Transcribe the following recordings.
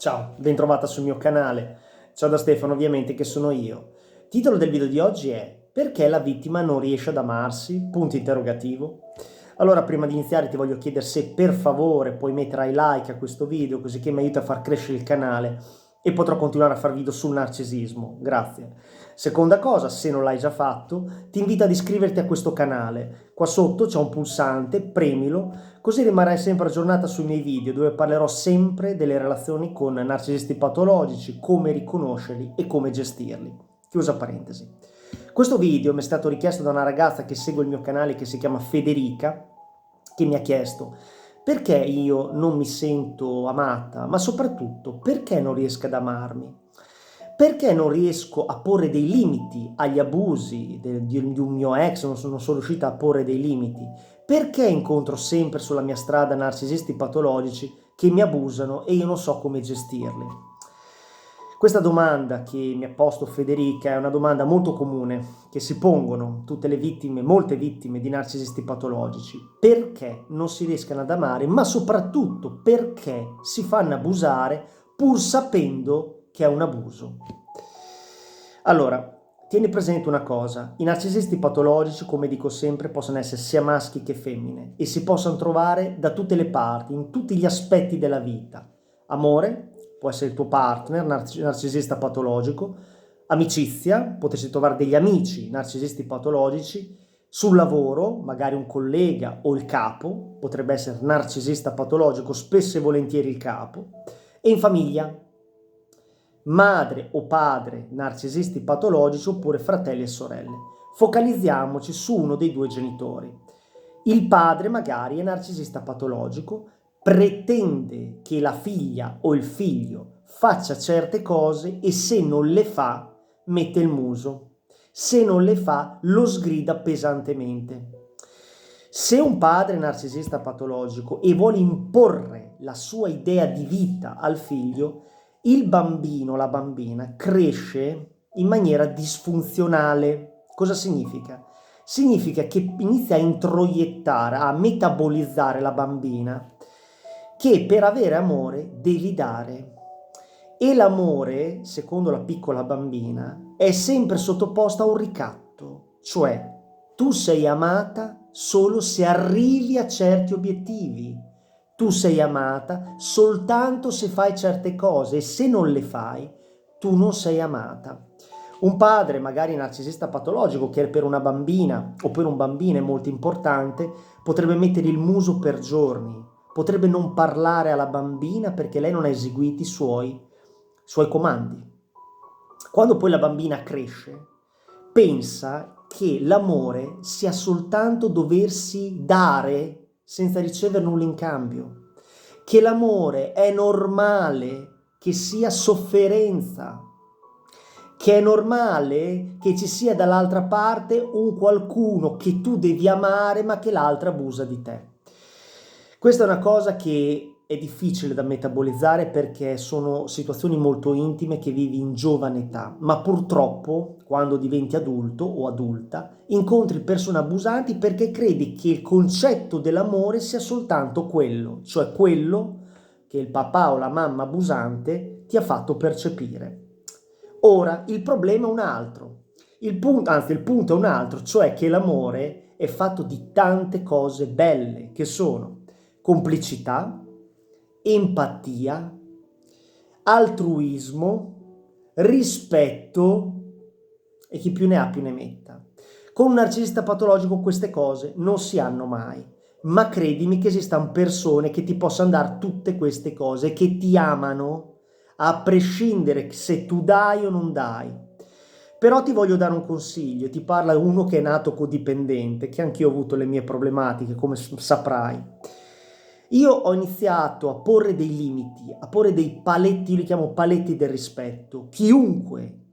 Ciao, bentrovata sul mio canale. Ciao da Stefano, ovviamente, che sono io. Titolo del video di oggi è: perché la vittima non riesce ad amarsi? Punto interrogativo. Allora, prima di iniziare ti voglio chiedere se per favore puoi mettere like a questo video, così che mi aiuta a far crescere il canale e potrò continuare a fare video sul narcisismo. Grazie. Seconda cosa, se non l'hai già fatto, ti invito ad iscriverti a questo canale. Qua sotto c'è un pulsante, premilo, così rimarrai sempre aggiornata sui miei video, dove parlerò sempre delle relazioni con narcisisti patologici, come riconoscerli e come gestirli. Chiusa parentesi. Questo video mi è stato richiesto da una ragazza che segue il mio canale, che si chiama Federica, che mi ha chiesto: perché io non mi sento amata, ma soprattutto perché non riesco ad amarmi? Perché non riesco a porre dei limiti agli abusi di un mio ex, non sono riuscita a porre dei limiti? Perché incontro sempre sulla mia strada narcisisti patologici che mi abusano e io non so come gestirli? Questa domanda che mi ha posto Federica è una domanda molto comune che si pongono tutte le vittime, molte vittime di narcisisti patologici. Perché non si riescono ad amare, ma soprattutto perché si fanno abusare pur sapendo che è un abuso? Allora, tieni presente una cosa: i narcisisti patologici, come dico sempre, possono essere sia maschi che femmine e si possono trovare da tutte le parti, in tutti gli aspetti della vita. Amore, può essere il tuo partner narcisista patologico; amicizia, potresti trovare degli amici narcisisti patologici; sul lavoro, magari un collega o il capo, potrebbe essere narcisista patologico, spesso e volentieri il capo; e in famiglia, madre o padre narcisisti patologici oppure fratelli e sorelle. Focalizziamoci su uno dei due genitori. Il padre magari è narcisista patologico, pretende che la figlia o il figlio faccia certe cose e se non le fa mette il muso, se non le fa lo sgrida pesantemente. Se un padre è narcisista patologico e vuole imporre la sua idea di vita al figlio, il bambino, la bambina, cresce in maniera disfunzionale. Cosa significa? Significa che inizia a introiettare, a metabolizzare la bambina, che per avere amore devi dare. E l'amore, secondo la piccola bambina, è sempre sottoposto a un ricatto, cioè tu sei amata solo se arrivi a certi obiettivi. Tu sei amata soltanto se fai certe cose e se non le fai, tu non sei amata. Un padre, magari narcisista patologico, che per una bambina o per un bambino è molto importante, potrebbe mettere il muso per giorni, potrebbe non parlare alla bambina perché lei non ha eseguito i suoi comandi. Quando poi la bambina cresce, pensa che l'amore sia soltanto doversi dare senza ricevere nulla in cambio, che l'amore è normale che sia sofferenza, che è normale che ci sia dall'altra parte un qualcuno che tu devi amare ma che l'altra abusa di te. Questa è una cosa che è difficile da metabolizzare perché sono situazioni molto intime che vivi in giovane età, ma purtroppo quando diventi adulto o adulta incontri persone abusanti perché credi che il concetto dell'amore sia soltanto quello, cioè quello che il papà o la mamma abusante ti ha fatto percepire. Ora, il problema è un altro, il punto è un altro, cioè che l'amore è fatto di tante cose belle, che sono complicità, empatia, altruismo, rispetto e chi più ne ha più ne metta. Con un narcisista patologico queste cose non si hanno mai, ma credimi che esistano persone che ti possano dare tutte queste cose, che ti amano a prescindere se tu dai o non dai. Però ti voglio dare un consiglio, ti parla uno che è nato codipendente, che anch'io ho avuto le mie problematiche, come saprai. Io ho iniziato a porre dei limiti, a porre dei paletti, io li chiamo paletti del rispetto. Chiunque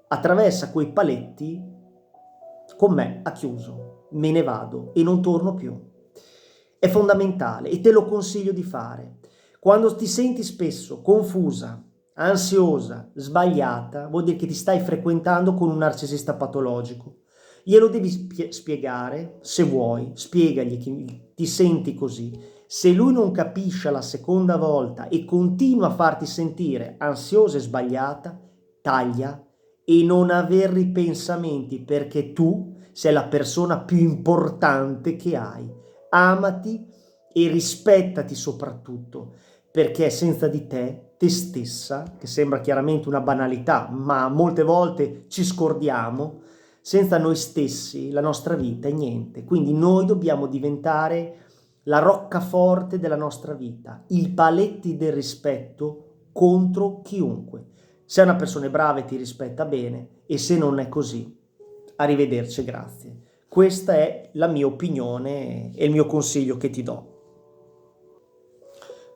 attraversa quei paletti, con me ha chiuso, me ne vado e non torno più. È fondamentale e te lo consiglio di fare. Quando ti senti spesso confusa, ansiosa, sbagliata, vuol dire che ti stai frequentando con un narcisista patologico. Glielo devi spiegare, se vuoi, spiegagli che ti senti così. Se lui non capisce alla seconda volta e continua a farti sentire ansiosa e sbagliata, taglia e non aver ripensamenti, perché tu sei la persona più importante che hai. Amati e rispettati soprattutto, perché senza di te stessa, che sembra chiaramente una banalità, ma molte volte ci scordiamo, senza noi stessi la nostra vita è niente. Quindi noi dobbiamo diventare la roccaforte della nostra vita, il paletti del rispetto contro chiunque. Se una persona è brava e ti rispetta bene, e se non è così, arrivederci, grazie. Questa è la mia opinione e il mio consiglio che ti do.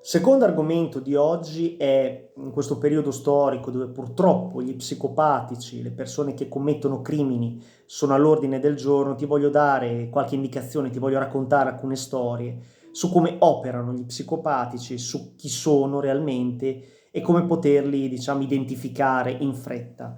Secondo argomento di oggi è, in questo periodo storico dove purtroppo gli psicopatici, le persone che commettono crimini sono all'ordine del giorno, ti voglio dare qualche indicazione, ti voglio raccontare alcune storie su come operano gli psicopatici, su chi sono realmente e come poterli, diciamo, identificare in fretta.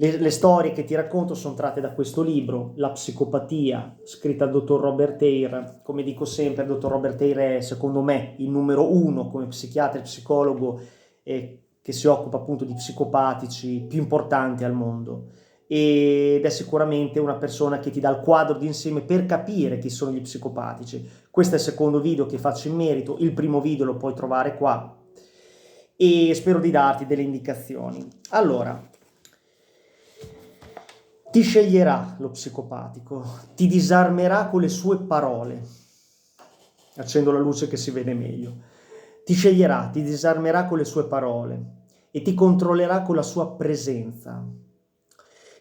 Le storie che ti racconto sono tratte da questo libro, La psicopatia, scritta dal dottor Robert Hare. Come dico sempre, il dottor Robert Hare è, secondo me, il numero uno come psichiatra e psicologo che si occupa appunto di psicopatici più importanti al mondo. Ed è sicuramente una persona che ti dà il quadro d'insieme per capire chi sono gli psicopatici. Questo è il secondo video che faccio in merito, il primo video lo puoi trovare qua e spero di darti delle indicazioni. Allora, ti sceglierà lo psicopatico, ti disarmerà con le sue parole. Accendo la luce che si vede meglio. Ti sceglierà, ti disarmerà con le sue parole e ti controllerà con la sua presenza.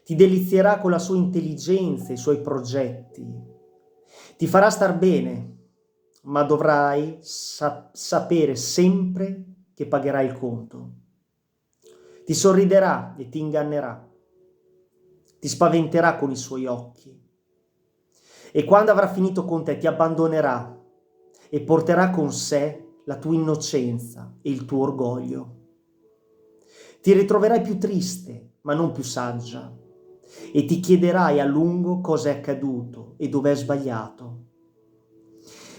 Ti delizierà con la sua intelligenza, i suoi progetti. Ti farà star bene, ma dovrai sapere sempre che pagherai il conto. Ti sorriderà e ti ingannerà. Ti spaventerà con i suoi occhi e quando avrà finito con te ti abbandonerà e porterà con sé la tua innocenza e il tuo orgoglio. Ti ritroverai più triste, ma non più saggia, e ti chiederai a lungo cosa è accaduto e dove è sbagliato.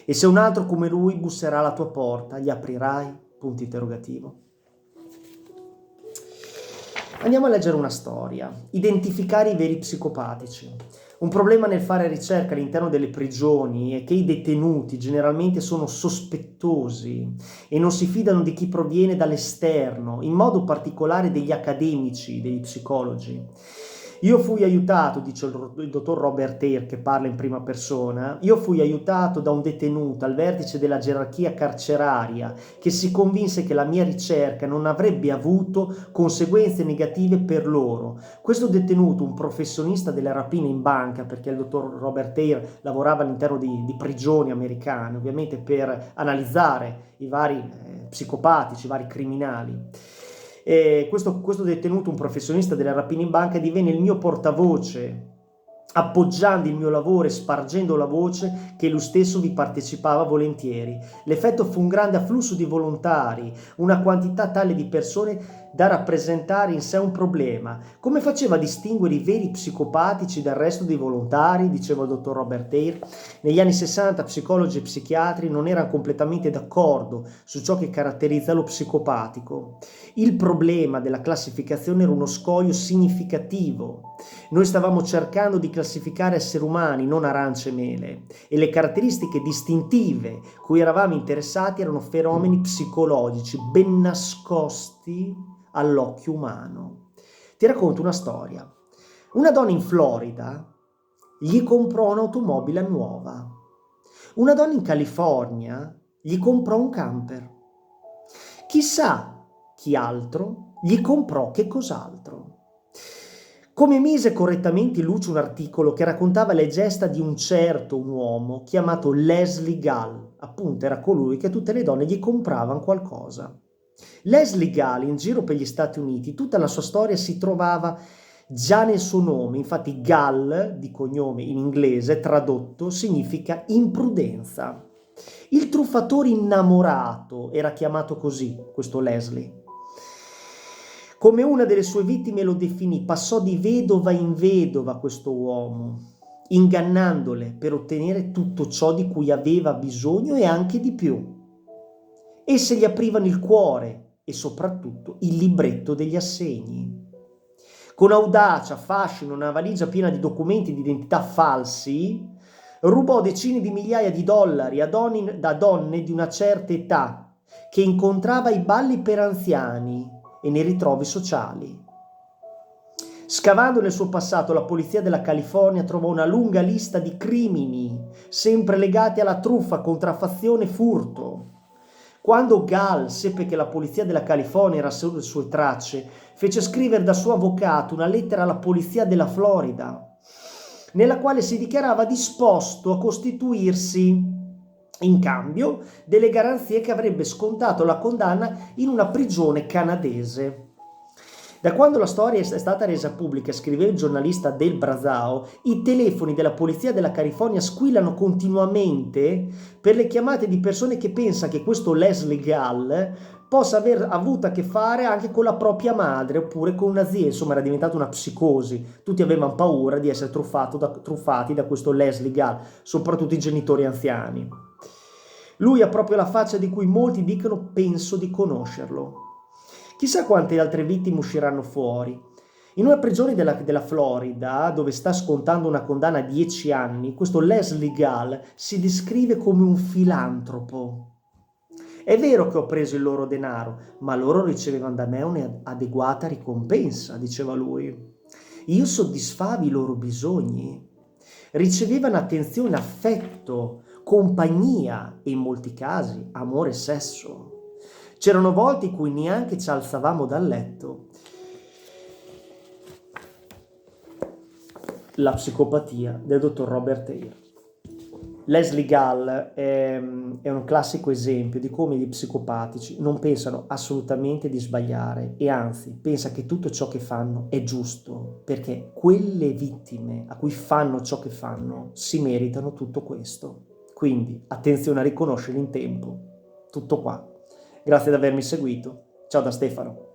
E se un altro come lui busserà alla tua porta, gli aprirai? Punto interrogativo. Andiamo a leggere una storia. Identificare i veri psicopatici. Un problema nel fare ricerca all'interno delle prigioni è che i detenuti generalmente sono sospettosi e non si fidano di chi proviene dall'esterno, in modo particolare degli accademici, degli psicologi. Io fui aiutato, dice il dottor Robert Hare, che parla in prima persona, io fui aiutato da un detenuto al vertice della gerarchia carceraria che si convinse che la mia ricerca non avrebbe avuto conseguenze negative per loro. Questo detenuto, un professionista delle rapine in banca, perché il dottor Robert Hare lavorava all'interno di prigioni americane, ovviamente per analizzare i vari psicopatici, i vari criminali. Questo detenuto, un professionista delle rapine in banca, divenne il mio portavoce, appoggiando il mio lavoro e spargendo la voce che lui stesso vi partecipava volentieri. L'effetto fu un grande afflusso di volontari, una quantità tale di persone da rappresentare in sé un problema. Come faceva a distinguere i veri psicopatici dal resto dei volontari, diceva il dottor Robert Hare. Negli anni 60 psicologi e psichiatri non erano completamente d'accordo su ciò che caratterizza lo psicopatico. Il problema della classificazione era uno scoglio significativo. Noi stavamo cercando di classificare esseri umani, non arance e mele, e le caratteristiche distintive cui eravamo interessati erano fenomeni psicologici ben nascosti all'occhio umano. Ti racconto una storia. Una donna in Florida gli comprò un'automobile nuova. Una donna in California gli comprò un camper. Chissà chi altro gli comprò che cos'altro. Come mise correttamente in luce un articolo che raccontava le gesta di un uomo chiamato Leslie Gall, appunto era colui che a tutte le donne gli compravano qualcosa. Leslie Gall, in giro per gli Stati Uniti, tutta la sua storia si trovava già nel suo nome, infatti Gall, di cognome in inglese, tradotto, significa imprudenza. Il truffatore innamorato era chiamato così, questo Leslie. Come una delle sue vittime lo definì, passò di vedova in vedova questo uomo. ingannandole per ottenere tutto ciò di cui aveva bisogno e anche di più. Esse gli aprivano il cuore e soprattutto il libretto degli assegni. Con audacia, fascino, una valigia piena di documenti di identità falsi, rubò decine di migliaia di dollari da donne di una certa età che incontrava ai balli per anziani e nei ritrovi sociali. Scavando nel suo passato, la polizia della California trovò una lunga lista di crimini, sempre legati alla truffa, contraffazione e furto. Quando Gall seppe che la polizia della California era sulle sue tracce, fece scrivere da suo avvocato una lettera alla polizia della Florida, nella quale si dichiarava disposto a costituirsi in cambio delle garanzie che avrebbe scontato la condanna in una prigione canadese. Da quando la storia è stata resa pubblica, scriveva il giornalista Del Brazao, i telefoni della polizia della California squillano continuamente per le chiamate di persone che pensano che questo Leslie Gall possa aver avuto a che fare anche con la propria madre oppure con una zia. Insomma, era diventata una psicosi. Tutti avevano paura di essere truffati da questo Leslie Gall, soprattutto i genitori anziani. Lui ha proprio la faccia di cui molti dicono penso di conoscerlo. Chissà quante altre vittime usciranno fuori. In una prigione della Florida, dove sta scontando una condanna a 10 anni, questo Leslie Gall si descrive come un filantropo. È vero che ho preso il loro denaro, ma loro ricevevano da me un'adeguata ricompensa, diceva lui. Io soddisfavi i loro bisogni. Ricevevano attenzione, affetto, compagnia e in molti casi amore e sesso. C'erano volte in cui neanche ci alzavamo dal letto. La psicopatia del dottor Robert Hare. Leslie Gall è un classico esempio di come gli psicopatici non pensano assolutamente di sbagliare e anzi pensa che tutto ciò che fanno è giusto, perché quelle vittime a cui fanno ciò che fanno si meritano tutto questo. Quindi attenzione a riconoscerli in tempo. Tutto qua. Grazie di avermi seguito. Ciao da Stefano.